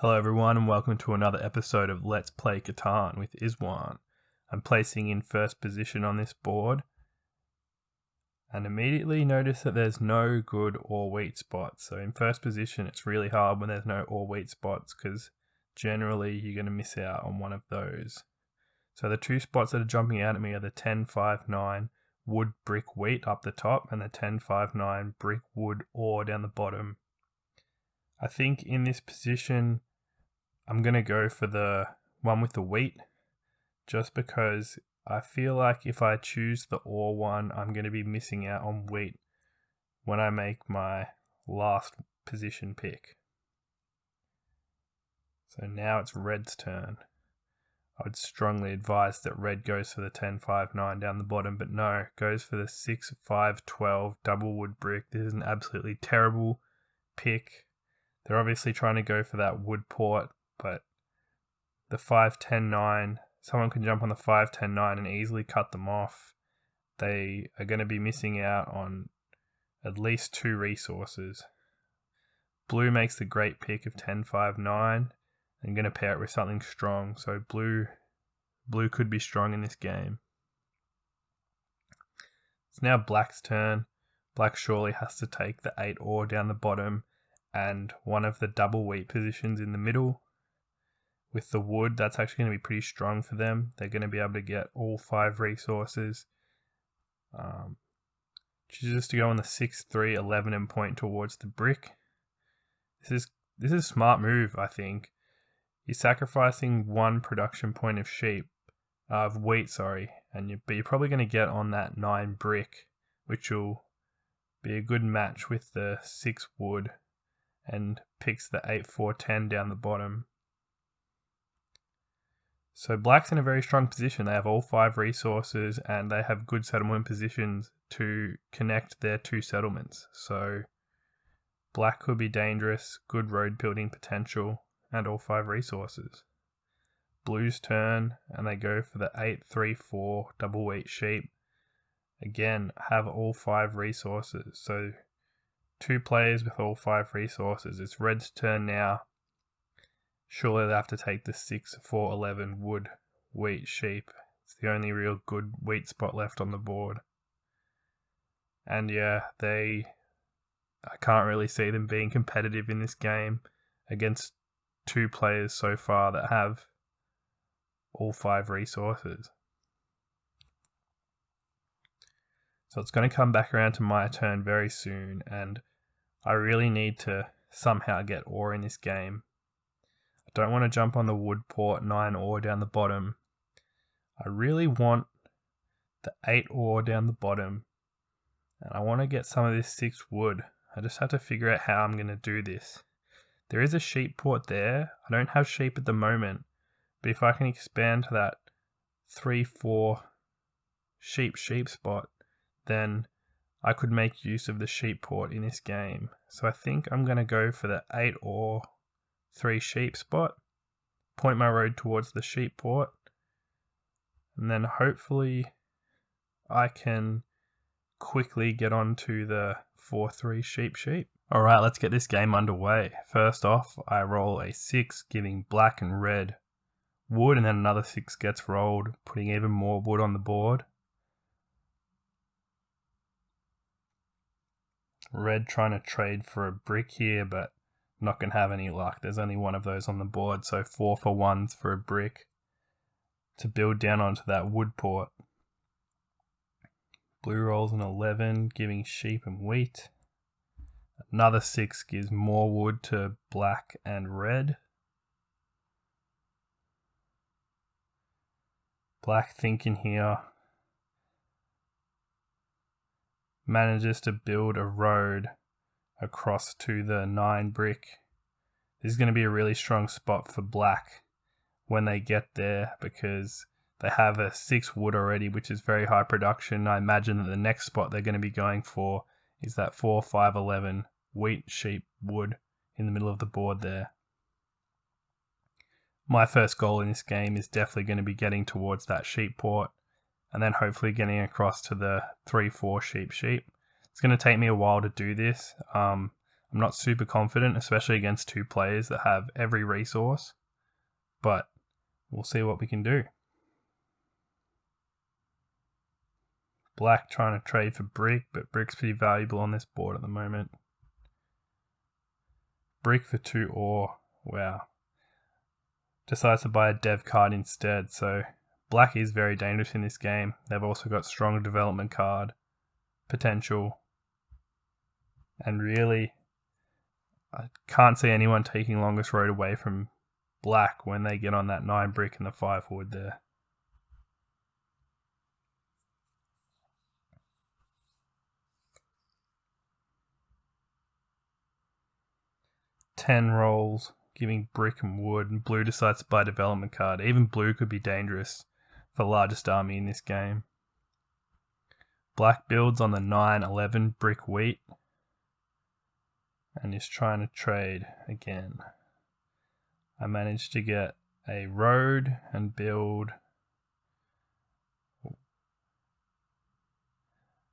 Hello everyone and welcome to another episode of Let's Play Catan with Iswan. I'm placing in first position on this board and immediately notice that there's no good or wheat spots. So in first position it's really hard when there's no or wheat spots because generally you're going to miss out on one of those. So the two spots that are jumping out at me are the 10-5-9 wood brick wheat up the top and the 10-5-9 brick wood ore down the bottom. I think in this position I'm going to go for the one with the wheat just because I feel like if I choose the ore one, I'm going to be missing out on wheat when I make my last position pick. So now it's red's turn. I would strongly advise that red goes for the 10-5-9 down the bottom, but no, goes for the 6-5-12 double wood brick. This is an absolutely terrible pick. They're obviously trying to go for that wood port, but the 5-10-9, someone can jump on the 5-10-9 and easily cut them off. They are going to be missing out on at least two resources. Blue makes the great pick of 10-5-9 and going to pair it with something strong. So blue could be strong in this game. It's now black's turn. Black surely has to take the 8 ore down the bottom and one of the double wheat positions in the middle. With the wood, that's actually going to be pretty strong for them. They're going to be able to get all 5 resources. Chooses to go on the 6-3-11 and point towards the brick. This is a smart move, I think. You're sacrificing one production point of wheat, but you're probably going to get on that 9 brick, which will be a good match with the 6 wood, and picks the 8-4-10 down the bottom. So black's in a very strong position. They have all 5 resources and they have good settlement positions to connect their 2 settlements. So black could be dangerous, good road building potential, and all 5 resources. Blue's turn and they go for the 8-3-4 double wheat sheep. Again, have all 5 resources. So 2 players with all 5 resources. It's red's turn now. Surely they have to take the 6-4-11 wood wheat sheep. It's the only real good wheat spot left on the board. And yeah, I can't really see them being competitive in this game against 2 players so far that have all 5 resources. So it's going to come back around to my turn very soon, and I really need to somehow get ore in this game. I don't want to jump on the wood port 9 ore down the bottom. I really want the 8 ore down the bottom, and I want to get some of this 6 wood. I just have to figure out how I'm going to do this. There is a sheep port there. I don't have sheep at the moment, but if I can expand to that 3-4 sheep spot, then I could make use of the sheep port in this game. So I think I'm going to go for the 8 ore 3 sheep spot, point my road towards the sheep port, and then hopefully I can quickly get onto the 4-3 sheep. Alright, let's get this game underway. First off, I roll a 6, giving black and red wood, and then another 6 gets rolled, putting even more wood on the board. Red trying to trade for a brick here, but not going to have any luck. There's only one of those on the board, so 4 for 1s for a brick to build down onto that wood port. Blue rolls an 11, giving sheep and wheat. Another 6 gives more wood to black and red. Black thinking here. Manages to build a road across to the 9 brick. This is going to be a really strong spot for black when they get there because they have a 6 wood already, which is very high production. I imagine that the next spot they're going to be going for is that 4-5-11 wheat sheep wood in the middle of the board there. My first goal in this game is definitely going to be getting towards that sheep port and then hopefully getting across to the 3-4 sheep. It's going to take me a while to do this. I'm not super confident, especially against two players that have every resource, but we'll see what we can do. Black trying to trade for brick, but brick's pretty valuable on this board at the moment. Brick for 2 ore. Wow. Decides to buy a dev card instead, so black is very dangerous in this game. They've also got strong development card potential. And really, I can't see anyone taking longest road away from black when they get on that 9 brick and the 5 wood there. Ten rolls, giving brick and wood, and blue decides to buy development card. Even blue could be dangerous for largest army in this game. Black builds on the 9-11 brick wheat and is trying to trade again. I managed to get a road and build.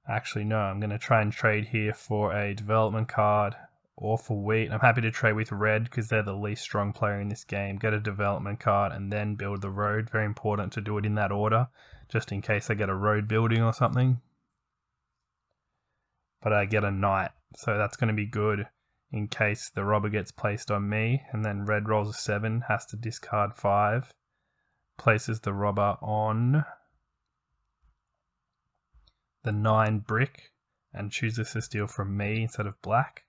Actually, no, I'm going to try and trade here for a development card or for wheat. I'm happy to trade with red because they're the least strong player in this game. Get a development card and then build the road. Very important to do it in that order, just in case I get a road building or something. But I get a knight, so that's going to be good in case the robber gets placed on me, and then red rolls a 7, has to discard 5, places the robber on the 9 brick and chooses to steal from me instead of black,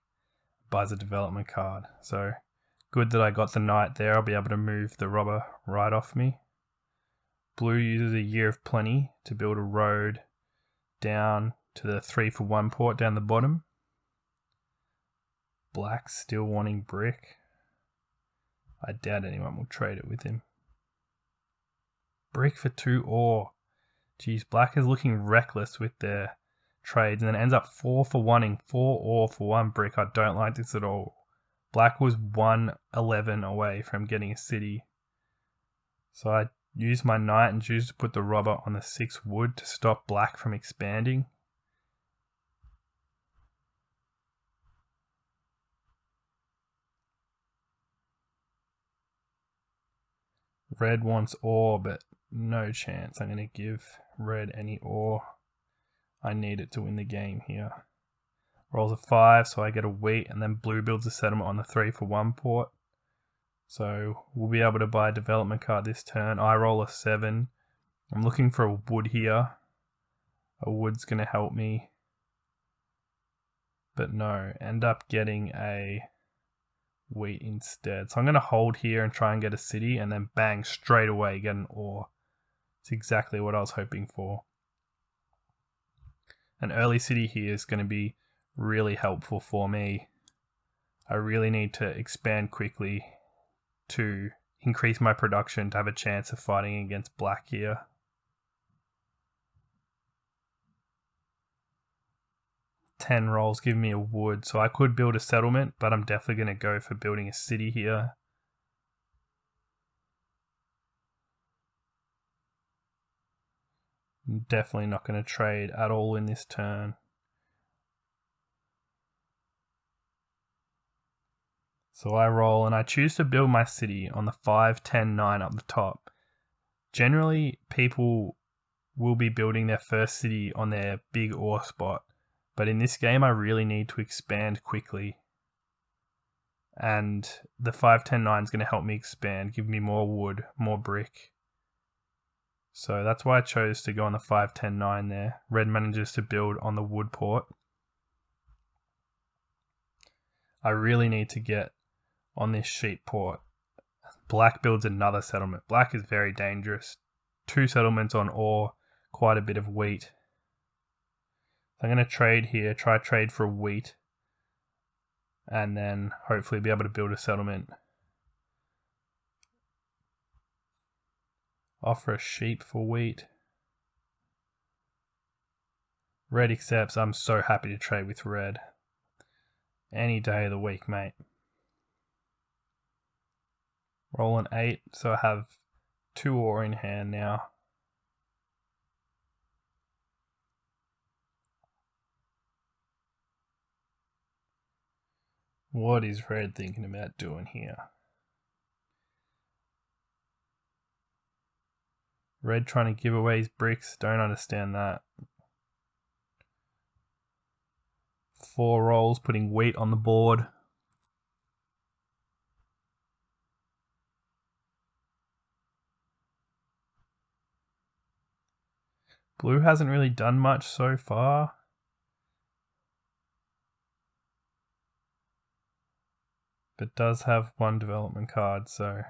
buys a development card. So good that I got the knight there. I'll be able to move the robber right off me. Blue uses a Year of Plenty to build a road down to the 3-for-1 port down the bottom. Black still wanting brick. I doubt anyone will trade it with him. Brick for 2 ore. Geez, black is looking reckless with their trades and then ends up 4-for-1ing 4 ore for 1 brick. I don't like this at all. Black was 1-11 away from getting a city. So I use my knight and choose to put the robber on the 6 wood to stop black from expanding. Red wants ore, but no chance I'm going to give red any ore. I need it to win the game here. Rolls a 5, so I get a wheat, and then blue builds a settlement on the 3-for-1 port. So we'll be able to buy a development card this turn. I roll a 7. I'm looking for a wood here. A wood's going to help me. But no, end up getting a wheat instead. So I'm going to hold here and try and get a city, and then bang, straight away get an ore. It's exactly what I was hoping for. An early city here is going to be really helpful for me. I really need to expand quickly to increase my production to have a chance of fighting against black here. Ten rolls give me a wood, so I could build a settlement, but I'm definitely going to go for building a city here. I'm definitely not going to trade at all in this turn. So I roll and I choose to build my city on the 5, 10, 9 up the top. Generally, people will be building their first city on their big ore spot. But in this game, I really need to expand quickly. And the 5, 10, 9 is going to help me expand, give me more wood, more brick. So that's why I chose to go on the 5, 10, 9 there. Red manages to build on the wood port. I really need to get on this sheep port. Black builds another settlement. Black is very dangerous. 2 settlements on ore, quite a bit of wheat. I'm going to trade here, try trade for wheat, and then hopefully be able to build a settlement. Offer a sheep for wheat. Red accepts. I'm so happy to trade with red. Any day of the week, mate. Roll an 8, so I have 2 ore in hand now. What is red thinking about doing here? Red trying to give away his bricks. Don't understand that. 4 rolls, putting wheat on the board. Blue hasn't really done much so far. But does have 1 development card, so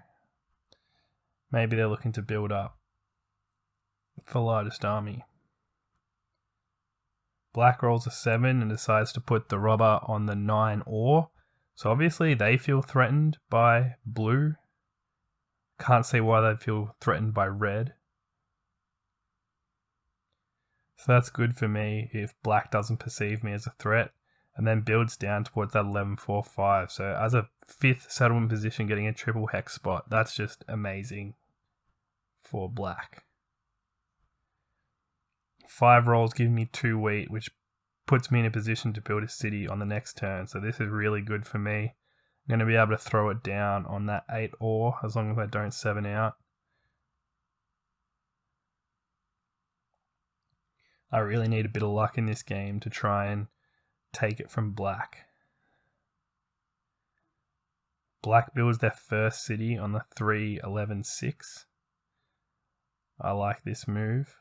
maybe they're looking to build up for largest army. Black rolls a 7 and decides to put the robber on the 9 ore. So obviously they feel threatened by blue. Can't see why they feel threatened by red. So that's good for me if black doesn't perceive me as a threat and then builds down towards that 11-4-5. So as a 5th settlement position getting a triple hex spot, that's just amazing for black. 5 rolls give me 2 wheat, which puts me in a position to build a city on the next turn. So this is really good for me. I'm going to be able to throw it down on that 8 ore as long as I don't 7 out. I really need a bit of luck in this game to try and take it from black. Black builds their first city on the 3-11-6. I like this move.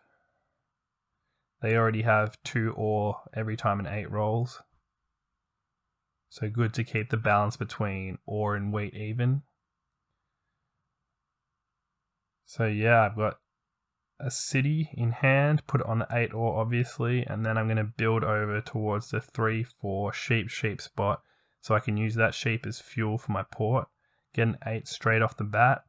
They already have 2 ore every time an 8 rolls. So good to keep the balance between ore and wheat even. So yeah, I've got a city in hand, put it on the 8 ore obviously, and then I'm going to build over towards the 3-4 sheep spot so I can use that sheep as fuel for my port. Get an 8 straight off the bat.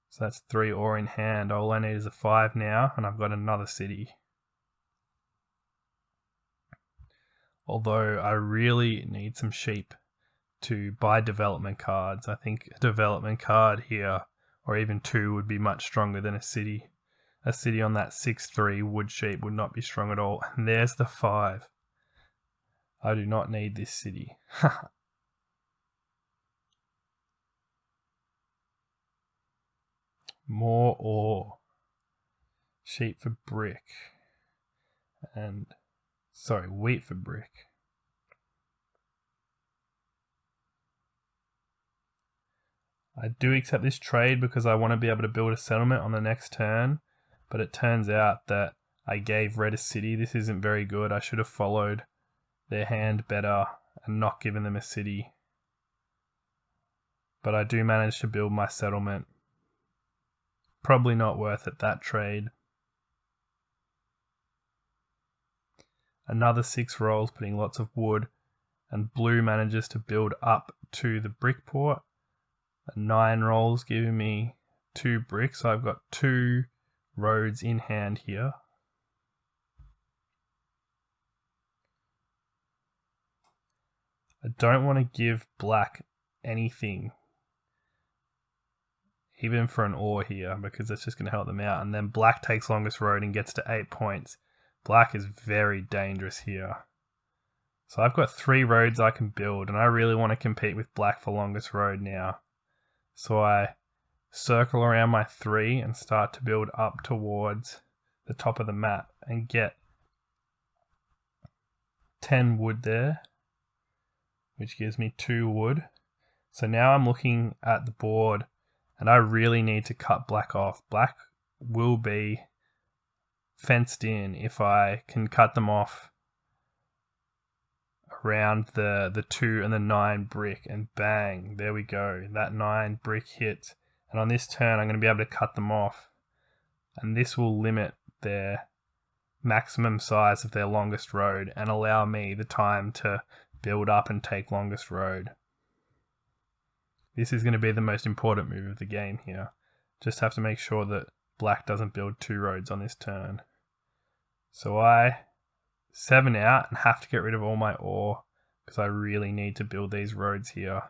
So that's 3 ore in hand. All I need is a 5 now, and I've got another city. Although I really need some sheep to buy development cards. I think a development card here, or even 2, would be much stronger than a city. A city on that 6-3 wood sheep would not be strong at all. And there's the 5. I do not need this city. More ore. Sheep for brick. And, sorry, wheat for brick. I do accept this trade because I want to be able to build a settlement on the next turn. But it turns out that I gave red a city. This isn't very good. I should have followed their hand better and not given them a city. But I do manage to build my settlement. Probably not worth it, that trade. Another 6 rolls, putting lots of wood. And blue manages to build up to the brick port. 9 rolls giving me 2 bricks. So I've got 2 roads in hand here. I don't want to give black anything, even for an ore here, because it's just going to help them out. And then black takes longest road and gets to 8 points. Black is very dangerous here. So I've got 3 roads I can build, and I really want to compete with black for longest road now. So I circle around my 3 and start to build up towards the top of the map and get 10 wood there, which gives me 2 wood. So now I'm looking at the board and I really need to cut black off. Black will be fenced in if I can cut them off around the 2 and the 9 brick, and bang, there we go. That 9 brick hits. And on this turn, I'm going to be able to cut them off. And this will limit their maximum size of their longest road and allow me the time to build up and take longest road. This is going to be the most important move of the game here. Just have to make sure that black doesn't build 2 roads on this turn. So I 7 out and have to get rid of all my ore because I really need to build these roads here.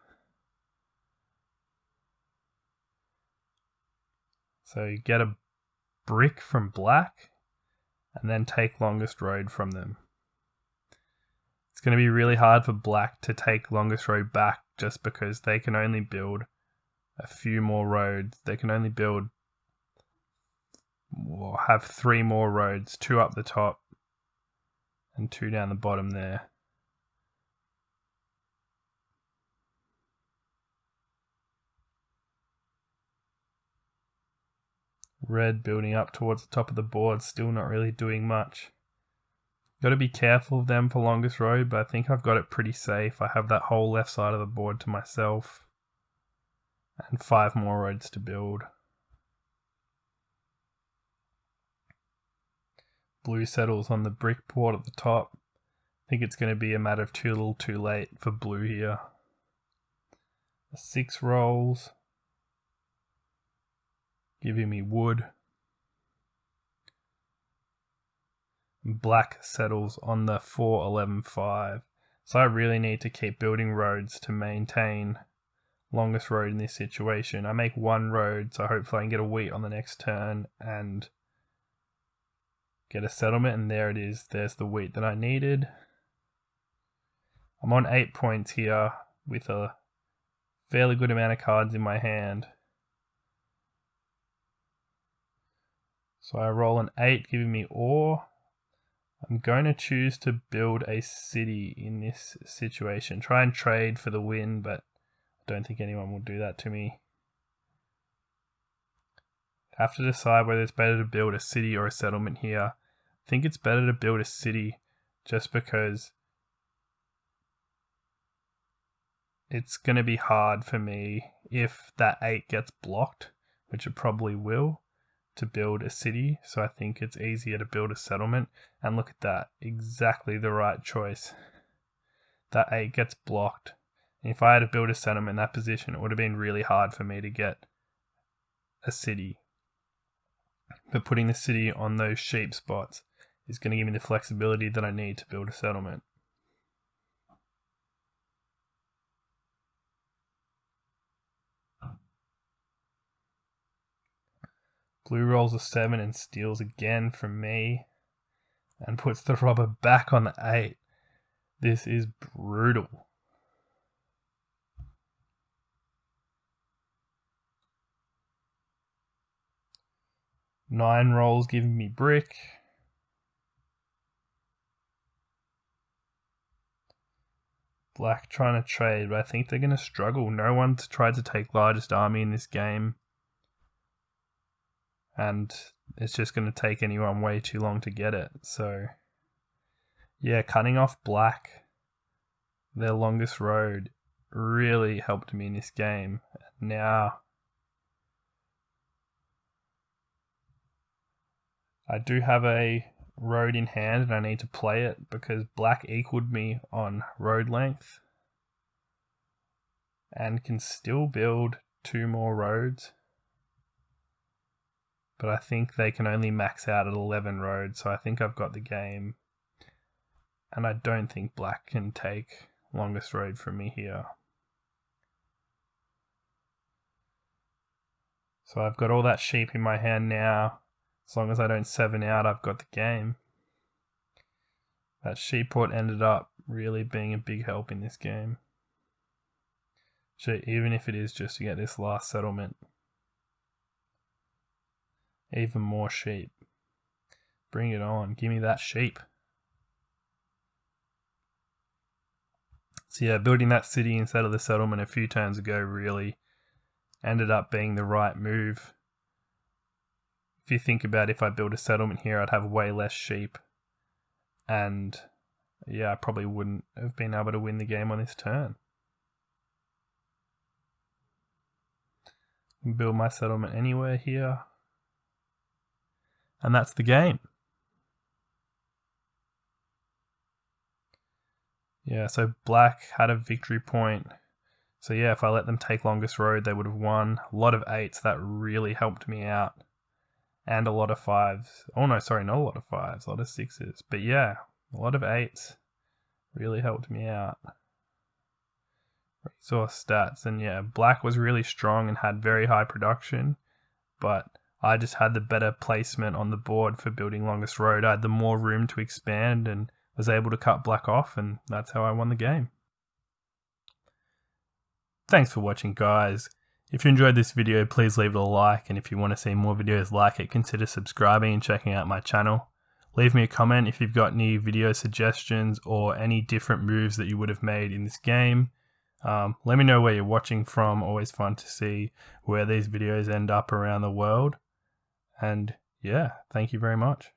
So you get a brick from black and then take longest road from them. It's going to be really hard for black to take longest road back just because they can only build a few more roads. They can only build or have 3 more roads, 2 up the top and 2 down the bottom there. Red building up towards the top of the board, still not really doing much. Got to be careful of them for longest road, but I think I've got it pretty safe. I have that whole left side of the board to myself and 5 more roads to build. Blue settles on the brick board at the top. I think it's going to be a matter of too little too late for blue here. 6 rolls, giving me wood. Black settles on the 4, 11, 5. So I really need to keep building roads to maintain longest road in this situation. I make 1 road, so hopefully I can get a wheat on the next turn and get a settlement, and there it is. There's the wheat that I needed. I'm on 8 points here with a fairly good amount of cards in my hand. So I roll an 8, giving me ore. I'm going to choose to build a city in this situation. Try and trade for the win, but I don't think anyone will do that to me. Have to decide whether it's better to build a city or a settlement here. I think it's better to build a city just because it's going to be hard for me if that 8 gets blocked, which it probably will, to build a city. So I think it's easier to build a settlement. And look at that, exactly the right choice. That 8 gets blocked. And if I had to build a settlement in that position, it would have been really hard for me to get a city. But putting the city on those sheep spots is going to give me the flexibility that I need to build a settlement. Blue rolls a 7 and steals again from me and puts the robber back on the 8. This is brutal. Nine rolls giving me brick. Black trying to trade, but I think they're going to struggle. No one's tried to take largest army in this game. And it's just going to take anyone way too long to get it. So, yeah, cutting off black, their longest road, really helped me in this game. Now, I do have a road in hand and I need to play it because black equaled me on road length and can still build 2 more roads. But I think they can only max out at 11 roads, so I think I've got the game. And I don't think black can take longest road from me here. So I've got all that sheep in my hand now. As long as I don't 7 out, I've got the game. That sheep port ended up really being a big help in this game. So even if it is just to get this last settlement. Even more sheep. Bring it on. Give me that sheep. So yeah, building that city instead of the settlement a few turns ago really ended up being the right move. If you think about if I build a settlement here, I'd have way less sheep. And yeah, I probably wouldn't have been able to win the game on this turn. Build my settlement anywhere here. And that's the game. Yeah, so black had a victory point. So yeah, if I let them take longest road, they would have won. A lot of 8s, that really helped me out. And a lot of 5s. Oh no, sorry, not a lot of 5s, a lot of 6s. But yeah, a lot of 8s really helped me out. Resource stats, and yeah, black was really strong and had very high production, but I just had the better placement on the board for building longest road. I had the more room to expand and was able to cut black off, and that's how I won the game. Thanks for watching, guys. If you enjoyed this video, please leave it a like, and if you want to see more videos like it, consider subscribing and checking out my channel. Leave me a comment if you've got any video suggestions or any different moves that you would have made in this game. Let me know where you're watching from. Always fun to see where these videos end up around the world. And yeah, thank you very much.